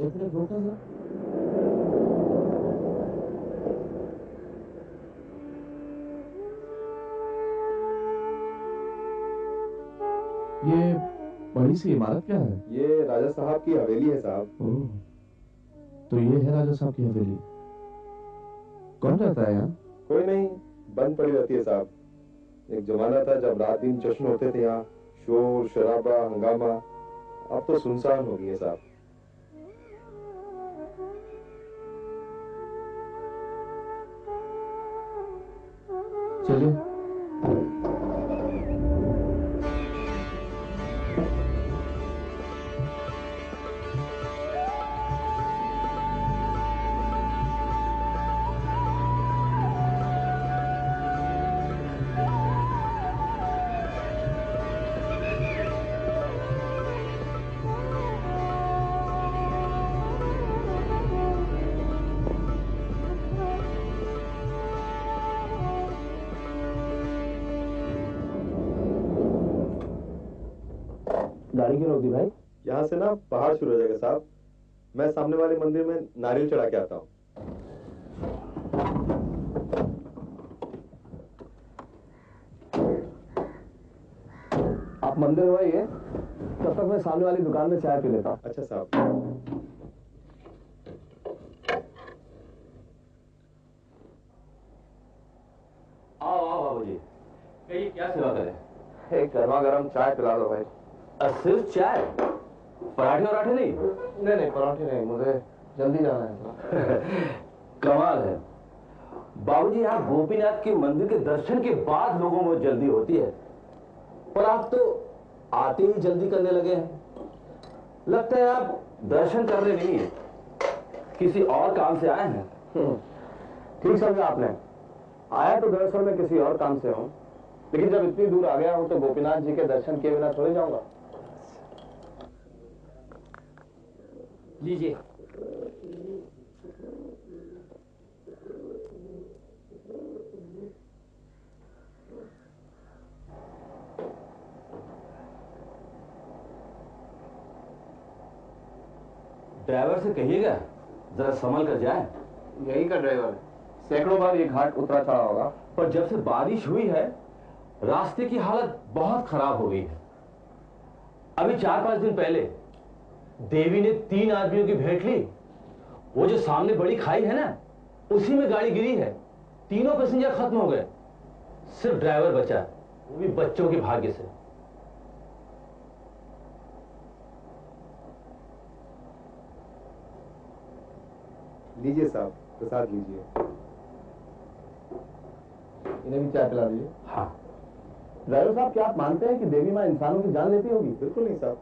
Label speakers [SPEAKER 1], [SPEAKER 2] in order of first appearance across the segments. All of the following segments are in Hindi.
[SPEAKER 1] एक मिनट रुको जरा। ये बड़ी सी इमारत क्या है?
[SPEAKER 2] ये राजा साहब की हवेली है साहब।
[SPEAKER 1] ओह, तो ये है राजा साहब की हवेली। कौन रहता है यहाँ?
[SPEAKER 2] कोई नहीं, बंद पड़ी रहती है साहब। एक जमाना था जब रात दिन जश्न होते थे यहाँ, शोर शराबा हंगामा। अब तो सुनसान हो गई है साहब।
[SPEAKER 1] चलिए। गाड़ी क्यों रोक दी भाई?
[SPEAKER 2] यहाँ से ना पहाड़ शुरू हो जाएगा साहब। मैं सामने वाले मंदिर में नारियल चढ़ा के आता हूँ।
[SPEAKER 1] आप मंदिर में आइए, तब तक मैं सामने वाली दुकान में चाय पी लेता हूँ।
[SPEAKER 2] अच्छा साहब।
[SPEAKER 3] आओ आओ बाबूजी, कहिए क्या सेवा करें?
[SPEAKER 1] एक गर्मा गर्म चाय पिला दो भाई।
[SPEAKER 3] सिर्फ चाय, पराठे वराठे नहीं?
[SPEAKER 1] नहीं पराठे नहीं, मुझे जल्दी जाना है।
[SPEAKER 3] कमाल है बाबूजी, यहाँ गोपीनाथ के मंदिर के दर्शन के बाद लोगों में जल्दी होती है, पर आप तो आते ही जल्दी करने लगे हैं। लगता है आप दर्शन करने नहीं है, किसी और काम से आए हैं।
[SPEAKER 1] ठीक समझा आपने। आया तो दरअसल मैं किसी और काम से हूँ, लेकिन जब इतनी दूर आ गया हूँ तो गोपीनाथ जी के दर्शन किए बिना थोड़े जाऊंगा।
[SPEAKER 3] लीजिए। ड्राइवर से कहिएगा जरा संभल कर जाए।
[SPEAKER 1] यही का ड्राइवर है, सैकड़ों बार ये घाट उतरा चढ़ा होगा।
[SPEAKER 3] पर जब से बारिश हुई है रास्ते की हालत बहुत खराब हो गई है। अभी 4-5 दिन पहले देवी ने 3 आदमियों की भेंट ली। वो जो सामने बड़ी खाई है ना, उसी में गाड़ी गिरी है। तीनों पैसेंजर खत्म हो गए, सिर्फ ड्राइवर बचा, वो भी बच्चों के भाग्य से।
[SPEAKER 2] लीजिए साहब, प्रसाद लीजिए।
[SPEAKER 1] इन्हें भी चाय पिला दीजिए।
[SPEAKER 3] हाँ।
[SPEAKER 1] ड्राइवर साहब, क्या आप मानते हैं कि देवी माँ इंसानों की जान लेती होगी?
[SPEAKER 2] बिल्कुल नहीं साहब।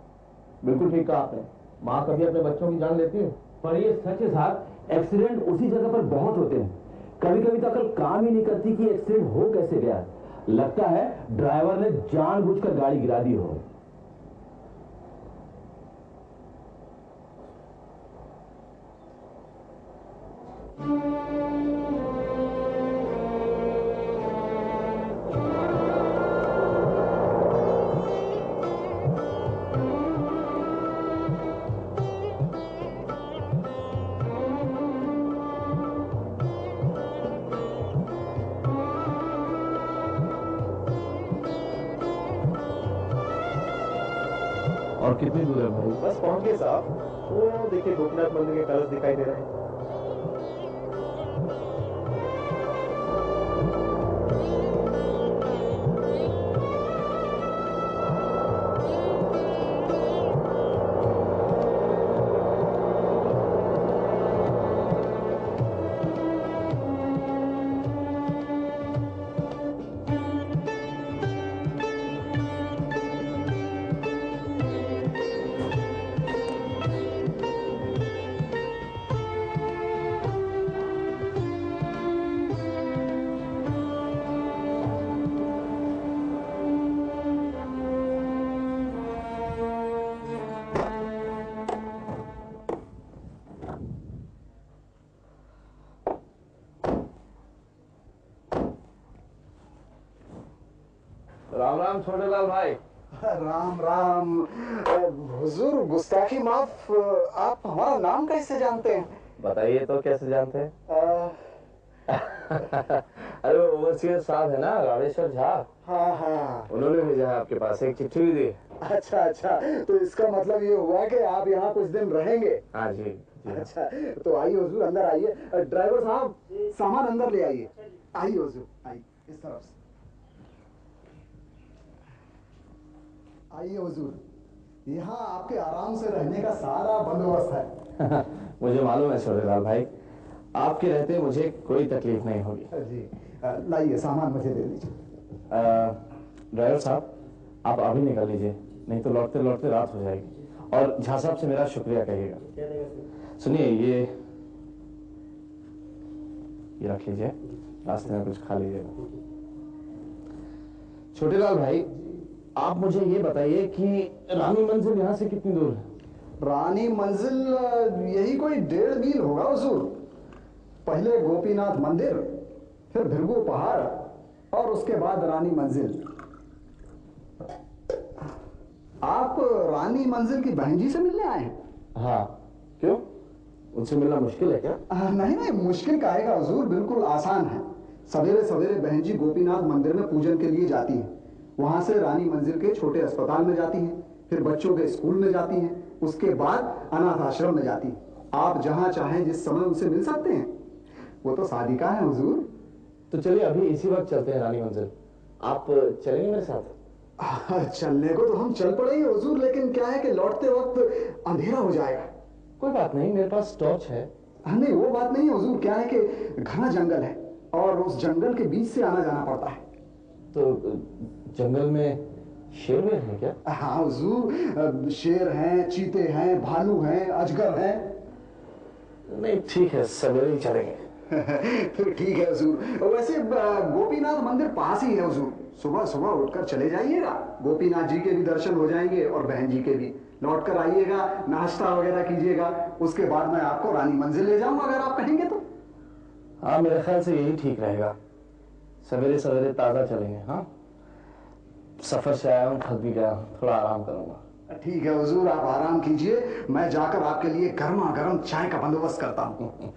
[SPEAKER 1] बिल्कुल ठीक कहा आपने। माँ कभी अपने बच्चों की जान लेती है?
[SPEAKER 3] पर ये सच है साहब, एक्सीडेंट उसी जगह पर बहुत होते हैं। कभी कभी तो अकल काम ही नहीं करती कि एक्सीडेंट हो कैसे गया। लगता है ड्राइवर ने जानबूझकर गाड़ी गिरा दी हो।
[SPEAKER 1] और कितनी दूर है भाई?
[SPEAKER 2] बस पहुंच गए साहब। वो देखिए गोपीनाथ मंदिर के कलश दिखाई दे रहे हैं।
[SPEAKER 1] राम राम छोटे लाल भाई।
[SPEAKER 4] राम राम। हुजूर गुस्ताखी माफ, आप हमारा नाम कैसे जानते हैं?
[SPEAKER 1] बताइए तो कैसे जानते हैं? अरे वो ओवरसियर साहब है ना, रामेश्वर झा।
[SPEAKER 4] हाँ हाँ।
[SPEAKER 1] उन्होंने भेजा है आपके पास, एक चिट्ठी भी दी।
[SPEAKER 4] अच्छा अच्छा, तो इसका मतलब ये हुआ कि आप यहाँ कुछ दिन रहेंगे?
[SPEAKER 1] हाँ जी, जी।
[SPEAKER 4] अच्छा, तो आइए हुजूर, अंदर आइए। ड्राइवर साहब, सामान अंदर ले आइए। आइए हुजूर, आइए इस तरफ से। आइए हुजूर, यहाँ आपके आराम से रहने का सारा बंदोबस्त है।
[SPEAKER 1] मुझे मालूम है छोटेलाल भाई, आपके रहते मुझे कोई तकलीफ नहीं होगी।
[SPEAKER 4] जी, लाइए सामान मुझे दे दीजिए।
[SPEAKER 1] ड्राइवर साहब, आप अभी निकल लीजिए, नहीं तो लौटते लौटते रात हो जाएगी। और झा साहब से मेरा शुक्रिया कहिएगा। सुनिए, ये रख लीजिए, रास्ते में कुछ खा लीजिएगा। छोटेलाल भाई, आप मुझे ये बताइए कि रानी मंजिल यहाँ से कितनी दूर है?
[SPEAKER 4] रानी मंजिल यही कोई 1.5 मील होगा हुजूर। पहले गोपीनाथ मंदिर, फिर भृगु पहाड़, और उसके बाद रानी मंजिल। आप रानी मंजिल की बहन जी से मिलने आए हैं?
[SPEAKER 1] हाँ, क्यों? उनसे मिलना मुश्किल है क्या?
[SPEAKER 4] नहीं नहीं, मुश्किल का आएगा हुजूर, बिल्कुल आसान है। सवेरे सवेरे बहन जी गोपीनाथ मंदिर में पूजन के लिए जाती हैं, वहां से रानी मंजिल के छोटे अस्पताल में जाती हैं, फिर बच्चों के स्कूल में जाती हैं, उसके बाद अनाथ आश्रम में जाती हैं। आप जहां चाहें जिस समय उनसे मिल सकते हैं। वो तो सादिका है हुजूर।
[SPEAKER 1] तो चलिए अभी इसी वक्त चलते हैं रानी मंजिल। आप चलेंगे मेरे साथ?
[SPEAKER 4] चलने को तो हम चल पड़ेंगे हुजूर, लेकिन क्या है कि लौटते वक्त अंधेरा हो जाएगा।
[SPEAKER 1] कोई बात नहीं, मेरे पास टॉर्च है।
[SPEAKER 4] नहीं, वो बात नहीं है हुजूर, क्या है कि घना जंगल है और उस जंगल के बीच से आना जाना पड़ता है।
[SPEAKER 1] तो जंगल में शेर वेर है क्या?
[SPEAKER 4] हाँ हुजूर, शेर हैं, चीते हैं, भालू हैं, अजगर हैं।
[SPEAKER 1] नहीं ठीक है, सवेरे ही चलेंगे।
[SPEAKER 4] फिर ठीक है हुजूर। वैसे गोपीनाथ मंदिर पास ही है हुजूर, सुबह सुबह उठकर चले जाइएगा, गोपीनाथ जी के भी दर्शन हो जाएंगे और बहन जी के भी। लौट कर आइएगा, नाश्ता वगैरह कीजिएगा, उसके बाद मैं आपको रानी मंजिल ले जाऊंगा अगर आप कहेंगे तो।
[SPEAKER 1] हाँ, मेरे ख्याल से यही ठीक रहेगा, सवेरे सवेरे ताज़ा चलेंगे। हाँ, सफर से आया हूँ, थक भी गया हूँ, थोड़ा आराम करूंगा।
[SPEAKER 4] ठीक है हुजूर, आप आराम कीजिए, मैं जाकर आपके लिए गर्मा गर्म चाय का बंदोबस्त करता हूँ।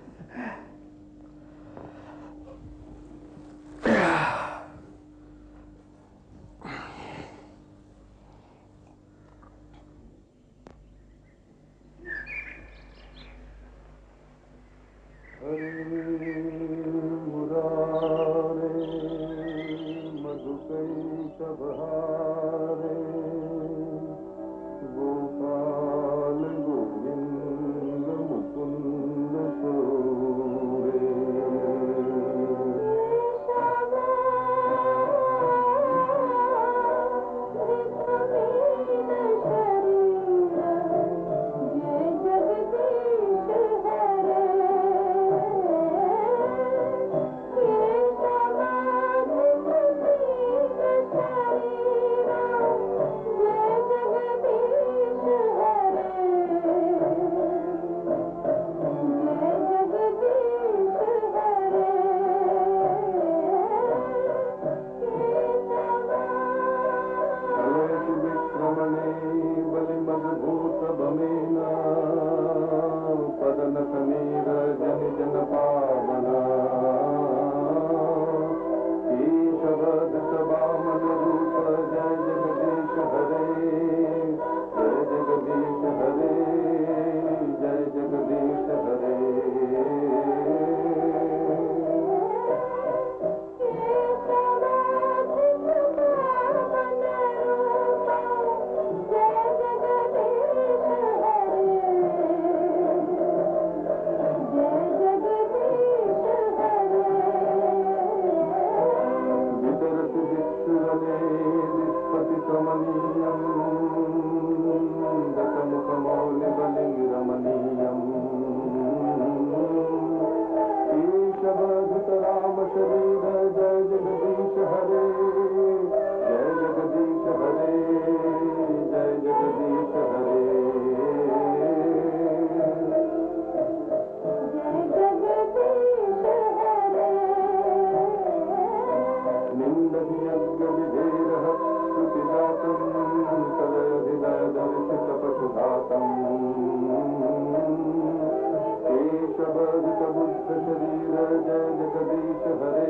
[SPEAKER 2] वृषभाधिक बुद्ध शरीर जय जगदीश हरे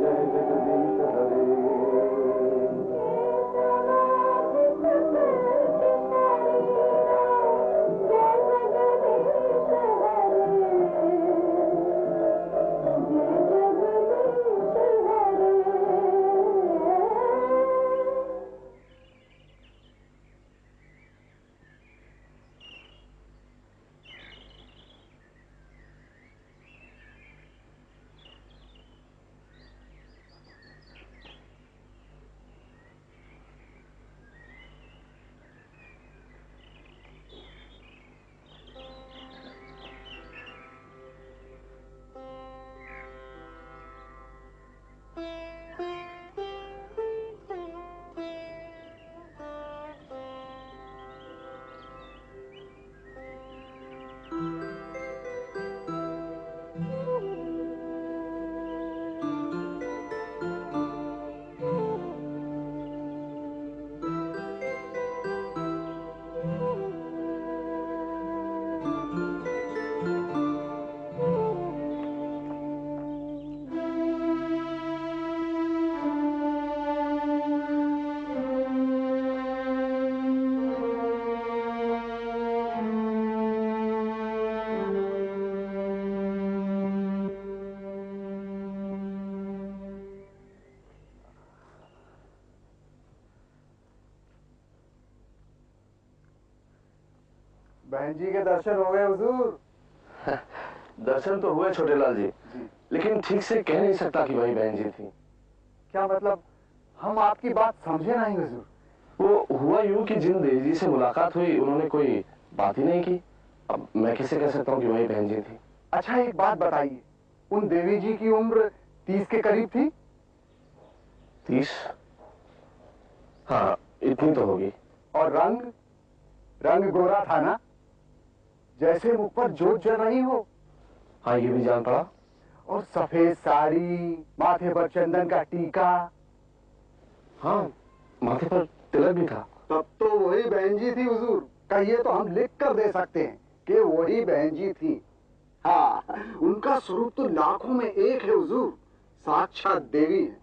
[SPEAKER 2] जय जगदीश हरे
[SPEAKER 4] बहन जी के दर्शन हो गए हुजूर?
[SPEAKER 1] दर्शन तो हुए छोटे लाल जी, लेकिन ठीक से कह नहीं सकता कि वही बहन जी थी।
[SPEAKER 4] क्या मतलब? हम आपकी बात समझे नहीं हुजूर।
[SPEAKER 1] वो हुआ यूं कि जिन देवी जी से मुलाकात हुई उन्होंने कोई बात ही नहीं की। अब मैं कैसे कह सकता हूँ कि वही बहन जी थी।
[SPEAKER 4] अच्छा एक बात बताइए, उन देवी जी की उम्र 30 के करीब थी?
[SPEAKER 1] 30? हाँ इतनी तो होगी।
[SPEAKER 4] और रंग? रंग गोरा था ना, जैसे मुख पर जोत जल रही हो।
[SPEAKER 1] हाँ ये भी जान पड़ा।
[SPEAKER 4] और सफेद साड़ी, माथे पर चंदन का टीका।
[SPEAKER 1] हाँ माथे पर तिलक भी था।
[SPEAKER 4] तब तो वही बहन जी थी हुजूर। कहिए तो हम लिख कर दे सकते हैं कि वही बहन जी थी। हाँ, उनका स्वरूप तो लाखों में एक है हुजूर। साक्षात देवी है,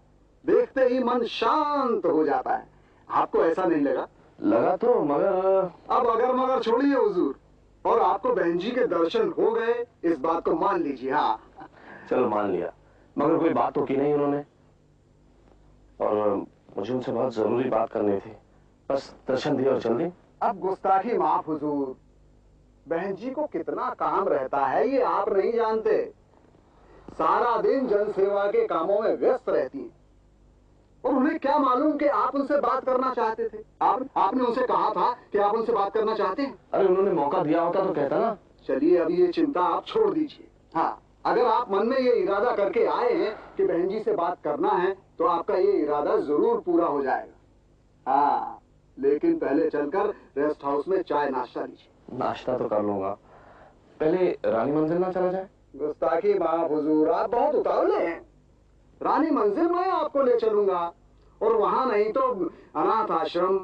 [SPEAKER 4] देखते ही मन शांत हो जाता है। आपको ऐसा नहीं लगा?
[SPEAKER 1] लगा तो, मगर
[SPEAKER 4] अब अगर मगर छोड़िए हुजूर, और आपको बहन जी के दर्शन हो गए, इस बात को मान लीजिए। हाँ
[SPEAKER 1] चलो मान लिया, मगर कोई बात तो की नहीं उन्होंने, और मुझे उनसे बहुत जरूरी बात करनी थी। बस दर्शन दिए और चल दी।
[SPEAKER 4] अब गुस्ताखी माफ हुजूर। बहन जी को कितना काम रहता है ये आप नहीं जानते। सारा दिन जन सेवा के कामों में व्यस्त रहती हैं, और उन्हें क्या मालूम कि आप उनसे बात करना चाहते थे। आपने उनसे कहा था कि आप उनसे बात करना चाहते हैं।
[SPEAKER 1] अरे उन्होंने मौका दिया होता तो कहता ना।
[SPEAKER 4] चलिए अब ये चिंता आप छोड़ दीजिए। हाँ, अगर आप मन में ये इरादा करके आए हैं कि बहन जी से बात करना है, तो आपका ये इरादा जरूर पूरा हो जाएगा। हाँ, लेकिन पहले चलकर रेस्ट हाउस में चाय नाश्ता लीजिए।
[SPEAKER 1] नाश्ता तो कर लूंगा, पहले रानी मंजिल ना चला जाए?
[SPEAKER 4] गुस्ताखी माफ हुजूर, आप बहुत उतावले हैं। रानी मंजिल में आपको ले चलूंगा, और वहां नहीं तो अनाथ आश्रम,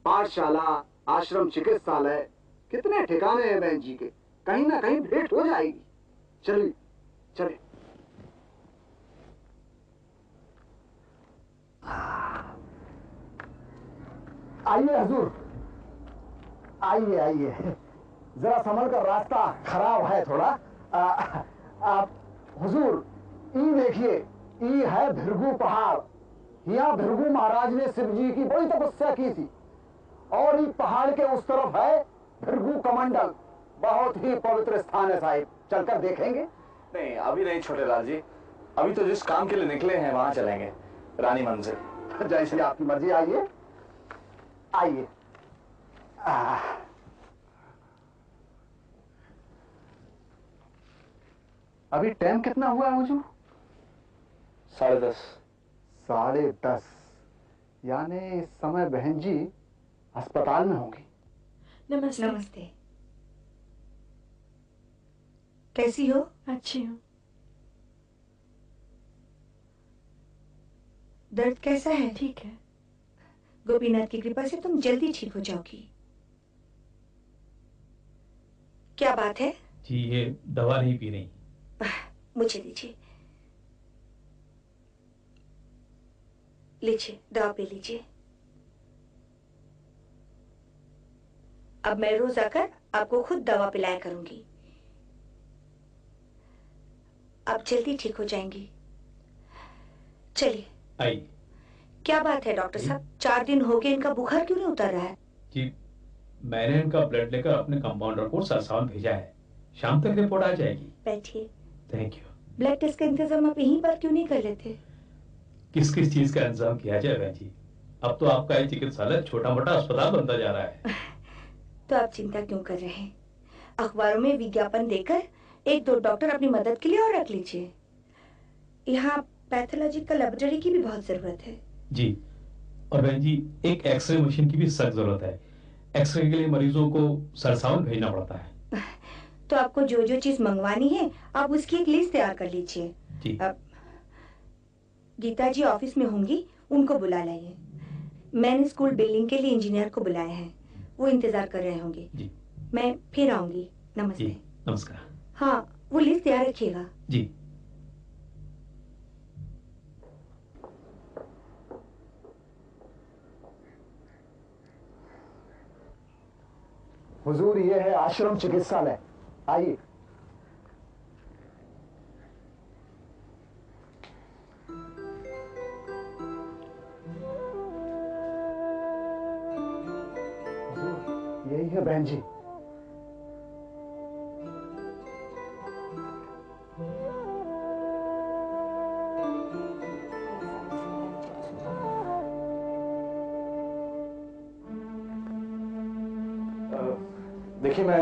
[SPEAKER 4] पाठशाला, आश्रम चिकित्सालय, कितने ठिकाने हैं बहन जी के। कहीं ना कहीं भेंट हो जाएगी। चलिए चलिए। आइए हजूर, आइए आइए। जरा संभल कर, रास्ता खराब है थोड़ा। आप हुजूर, ई देखिए, ई है भृगु पहाड़। यहाँ भृगु महाराज ने शिव जी की बड़ी तपस्या की थी, और ई पहाड़ के उस तरफ है भृगु कमंडल। बहुत ही पवित्र स्थान है साहिब, चलकर देखेंगे?
[SPEAKER 1] नहीं अभी नहीं छोटे लाल जी, अभी तो जिस काम के लिए निकले हैं वहां चलेंगे, रानी मंजिल।
[SPEAKER 4] जैसे आपकी मर्जी। आइए आइए। अभी टाइम कितना हुआ है हुजूर?
[SPEAKER 1] 10:30।
[SPEAKER 4] 10:30, यानी इस समय बहन जी अस्पताल में होंगी।
[SPEAKER 5] नमस्ते।
[SPEAKER 6] नमस्ते। कैसी हो?
[SPEAKER 5] अच्छी हूँ।
[SPEAKER 6] दर्द कैसा है?
[SPEAKER 5] ठीक है।
[SPEAKER 6] गोपीनाथ की कृपा से तुम जल्दी ठीक हो जाओगी। क्या बात है?
[SPEAKER 5] जी ये दवा नहीं पी रही।
[SPEAKER 6] मुझे दीजिए, लीजिए दवा पी लीजिए। अब मैं रोज आकर आपको खुद दवा पिलाया करूंगी। आप जल्दी ठीक हो जाएंगी। चलिए।
[SPEAKER 5] आइए।
[SPEAKER 6] क्या बात है डॉक्टर साहब, 4 दिन हो गए इनका बुखार क्यों नहीं उतर रहा है?
[SPEAKER 5] जी मैंने इनका ब्लड लेकर अपने कंपाउंडर को सरसावन भेजा है, शाम तक रिपोर्ट आ जाएगी।
[SPEAKER 6] बैठिए।
[SPEAKER 5] Thank you.
[SPEAKER 6] ब्लड टेस्ट का इंतजाम आप यहीं पर क्यों नहीं कर लेते?
[SPEAKER 5] किस किस चीज का इंतजाम किया जाए बहन जी, अब तो आपका ये चिकित्सालय छोटा मोटा अस्पताल बनता जा रहा है।
[SPEAKER 6] तो आप चिंता क्यों कर रहे हैं? अखबारों में विज्ञापन देकर 1-2 डॉक्टर अपनी मदद के लिए और रख लीजिए। यहाँ पैथोलॉजिकल लेबोरेटरी की भी बहुत जरूरत है।
[SPEAKER 5] जी और बहन जी एक एक्सरे मशीन की भी सख्त जरूरत है। एक्सरे के लिए मरीजों को सरसावन भेजना पड़ता है।
[SPEAKER 6] तो आपको जो जो चीज मंगवानी है आप उसकी एक लिस्ट तैयार कर लीजिए।
[SPEAKER 5] जी।
[SPEAKER 6] गीता जी ऑफिस में होंगी, उनको बुला लाइए। मैंने स्कूल बिल्डिंग के लिए इंजीनियर को बुलाया है, वो इंतजार कर रहे होंगे।
[SPEAKER 5] जी।
[SPEAKER 6] मैं फिर आऊंगी। नमस्ते।
[SPEAKER 5] जी नमस्कार।
[SPEAKER 6] हाँ वो लिस्ट तैयार रखिएगा।
[SPEAKER 5] जी।
[SPEAKER 4] हुजूर ये है आश्रम चिकित्सालय, आइए। हुजूर यही है बहन जी।
[SPEAKER 1] देखिए मैं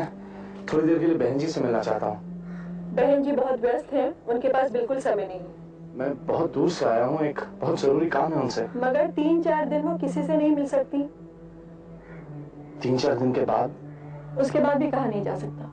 [SPEAKER 1] थोड़ी देर के लिए बहन जी से मिलना चाहता हूँ।
[SPEAKER 7] बहन जी बहुत व्यस्त हैं, उनके पास बिल्कुल समय नहीं।
[SPEAKER 1] मैं बहुत दूर से आया हूँ, एक बहुत जरूरी काम है उनसे।
[SPEAKER 7] मगर 3-4 दिन वो किसी से नहीं मिल सकती।
[SPEAKER 1] 3-4 दिन के बाद?
[SPEAKER 7] उसके बाद भी कहा नहीं जा सकता।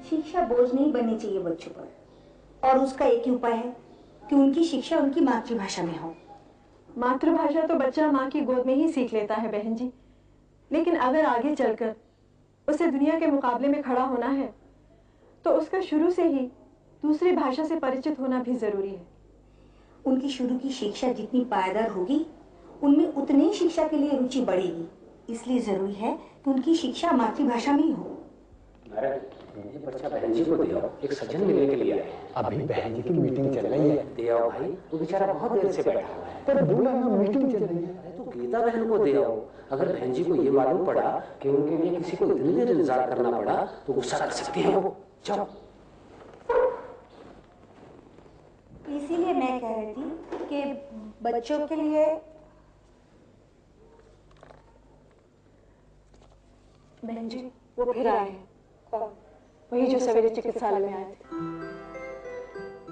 [SPEAKER 6] शिक्षा बोझ नहीं बननी चाहिए बच्चों पर, और उसका एक ही उपाय है कि उनकी शिक्षा उनकी मातृभाषा में हो।
[SPEAKER 7] मातृभाषा तो बच्चा माँ की गोद में ही सीख लेता है बहन जी, लेकिन अगर आगे चलकर उसे दुनिया के मुकाबले में खड़ा होना है तो उसका शुरू से ही दूसरी भाषा से परिचित होना भी जरूरी है।
[SPEAKER 6] उनकी शुरू की शिक्षा जितनी पायदार होगी उनमें उतनी ही शिक्षा के लिए रुचि बढ़ेगी। इसलिए जरूरी है कि उनकी शिक्षा मातृभाषा में ही हो।
[SPEAKER 8] ये बच्चा बहन जी को दे आओ, एक सज्जन मिलने के लिए आए। अभी बहन जी की मीटिंग चल रही है। दे आओ भाई, वो बेचारा बहुत देर से बैठा हुआ है। पर बोला ना मीटिंग चल रही है। अरे तो गीता बहन को दे आओ। अगर बहन जी को ये मालूम पड़ा कि उनके लिए किसी को इतनी देर इंतजार करना पड़ा तो गुस्सा कर सकती है वो। जाओ।
[SPEAKER 6] इसीलिए मैं कह रही थी कि बच्चों के लिए
[SPEAKER 7] बहन जी वो फिर आए हैं। कौन? वही जो सवेरे चिकित्सालय में आए थे।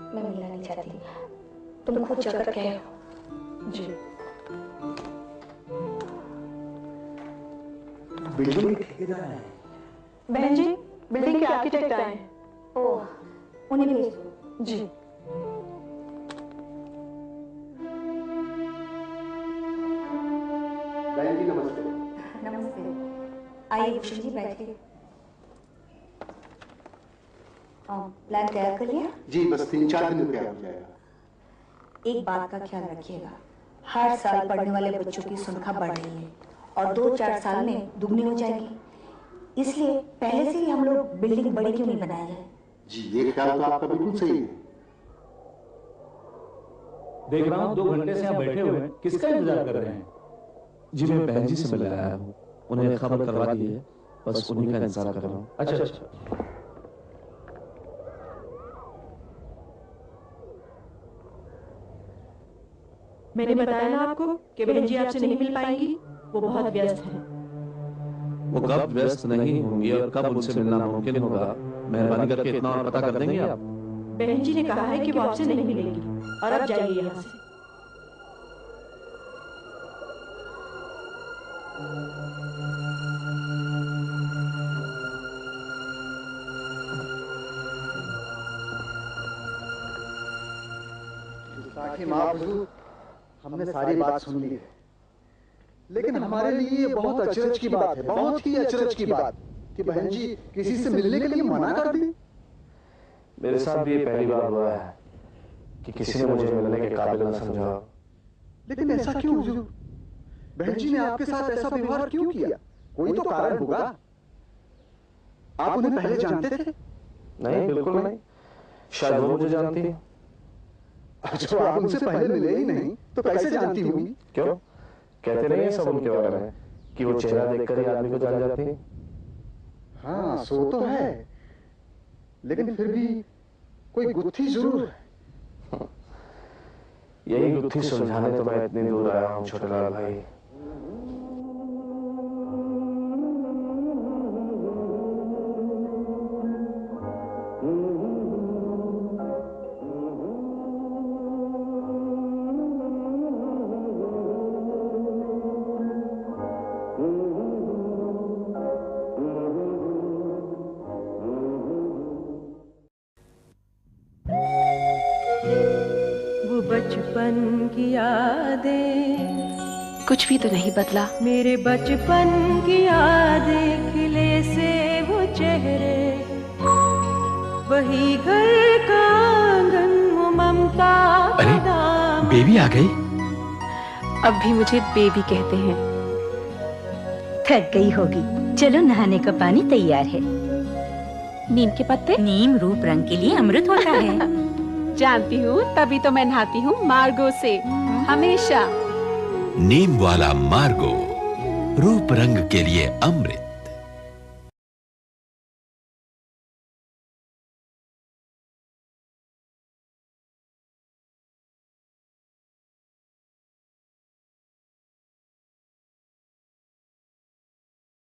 [SPEAKER 6] मैं मिलना नहीं चाहती, तुम खुद जाकर कह हो।
[SPEAKER 7] जी।
[SPEAKER 8] बिल्डिंग के ठेकेदार हैं।
[SPEAKER 7] बहन जी बिल्डिंग के आर्किटेक्ट आए हैं।
[SPEAKER 6] ओह, उन्हें भेज दो।
[SPEAKER 7] जी।
[SPEAKER 4] बहन जी नमस्ते।
[SPEAKER 6] नमस्ते। आइए भूषण जी बैठिए। प्लान तैयार कर लिया?
[SPEAKER 4] जी बस 3-4 दिन में तैयार हो जाएगा।
[SPEAKER 6] एक बात का ख्याल रखिएगा, हर साल पढ़ने वाले बच्चों की संख्या बढ़ रही है और 2-4 साल में दुगनी हो जाएगी। इसलिए पहले से ही हम लोग बिल्डिंग बड़ी क्यों नहीं बनाई है?
[SPEAKER 4] जी ये ख्याल तो आपका बिल्कुल सही है।
[SPEAKER 3] देख रहा हूँ 2 घंटे से यहाँ बैठे हुए हैं, किसका इंतजार कर रहे हैं?
[SPEAKER 1] जी मैं बहन जी से मिलने आया हूँ, उन्हें खबर करवा दी है, बस उन्हीं का इंतजार कर रहा हूँ।
[SPEAKER 3] अच्छा।
[SPEAKER 7] मैंने बताया ना आपको कि बहन जी आपसे नहीं मिल पाएंगी, वो बहुत व्यस्त हैं।
[SPEAKER 1] वो कब व्यस्त नहीं होंगी और कब उनसे मिलना मुमकिन होगा, मेहरबानी करके इतना और पता कर देंगे आप?
[SPEAKER 7] बहन जी ने कहा है कि वो आपसे नहीं मिलेगी, और अब जाइए यहाँ से।
[SPEAKER 4] हमने सारी बात सुन ली है, लेकिन हमारे लिए ये बहुत अचरज की बात है, बहुत ही अचरज की बात कि बहन जी किसी से मिलने के लिए मना कर दी।
[SPEAKER 1] मेरे साथ भी ये पहली बार हुआ है कि किसी ने मुझे मिलने के काबिल न समझा।
[SPEAKER 4] लेकिन ऐसा क्यों हुजूर? बहन जी ने आपके साथ ऐसा व्यवहार क्यों किया? कोई तो कारण होगा। आप उन्हें पहले जानते थे?
[SPEAKER 1] नहीं, बिल्कुल नहीं। शायद वो मुझे जानती है।
[SPEAKER 4] अच्छा, आप उनसे पहले मिले ही नहीं तो कैसे जानती होंगी?
[SPEAKER 1] क्यों? कहते नहीं है सब उनके बारे में कि वो चेहरा देखकर ही आदमी को जान जाती है।
[SPEAKER 4] हाँ, सो तो है, लेकिन फिर भी कोई गुत्थी जरूर है।
[SPEAKER 1] यही गुत्थी सुलझाने तो मैं इतनी दूर आया हूँ छोटे लाल भाई।
[SPEAKER 7] बचपन की यादें,
[SPEAKER 6] कुछ भी तो नहीं बदला।
[SPEAKER 7] मेरे बचपन की यादें, खिले से वो चेहरे, वही घर का आंगन, वो ममता का दामन।
[SPEAKER 9] बेबी आ गई?
[SPEAKER 6] अब भी मुझे बेबी कहते हैं।
[SPEAKER 10] थक गई होगी, चलो नहाने का पानी तैयार है।
[SPEAKER 6] नीम के पत्ते?
[SPEAKER 10] नीम रूप रंग के लिए अमृत होता है।
[SPEAKER 6] जानती हूँ, तभी तो मैं नहाती हूँ मार्गो से, हमेशा।
[SPEAKER 9] नीम वाला मार्गो, रूप रंग के लिए अमृत।